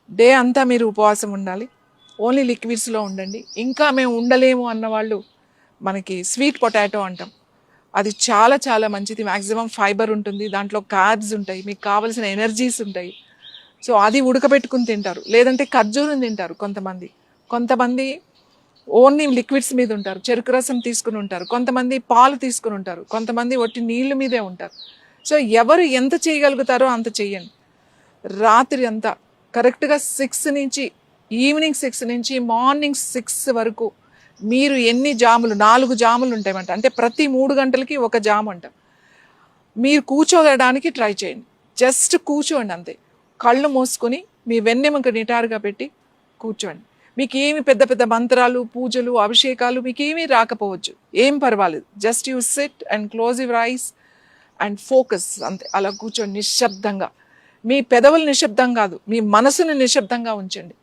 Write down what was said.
Day అంతా మీరు ఉపవాసం ఉండాలి, ఓన్లీ లిక్విడ్స్లో ఉండండి. ఇంకా మేము ఉండలేము అన్నవాళ్ళు మనకి స్వీట్ పొటాటో అంటాం, అది చాలా చాలా మంచిది. మ్యాక్సిమం ఫైబర్ ఉంటుంది, దాంట్లో కార్బ్స్ ఉంటాయి, మీకు కావాల్సిన ఎనర్జీస్ ఉంటాయి. సో అది ఉడకబెట్టుకుని తింటారు, లేదంటే ఖర్జూరం తింటారు కొంతమంది. కొంతమంది ఓన్లీ లిక్విడ్స్ మీద ఉంటారు, చెరుకు రసం తీసుకుని ఉంటారు, కొంతమంది పాలు తీసుకుని ఉంటారు, కొంతమంది ఒట్టి నీళ్ళ మీదే ఉంటారు. సో ఎవరు ఎంత చేయగలుగుతారో అంత చెయ్యండి. రాత్రి అంతా కరెక్ట్గా 6 నుంచి ఈవినింగ్ 6 నుంచి మార్నింగ్ 6 వరకు మీరు ఎన్ని జాములు, 4 జాములు ఉంటాయన్నమాట, అంటే ప్రతి 3 గంటలకి ఒక జాము అంట. మీరు కూర్చోగడానికి ట్రై చేయండి, జస్ట్ కూర్చోండి అంతే. కళ్ళు మూసుకొని మీ వెన్నెముక నిటారుగా పెట్టి కూర్చోండి. మీకు ఏమి పెద్ద పెద్ద మంత్రాలు, పూజలు, అభిషేకాలు మీకు ఏమీ రాకపోవచ్చు, ఏం పర్వాలేదు. Just you SIT and close your eyes and focus, అంతే. అలా కూర్చోండి నిశ్శబ్దంగా. మీ పెదవులు నిశ్శబ్దం కాదు, మీ మనసును నిశ్శబ్దంగా ఉంచండి.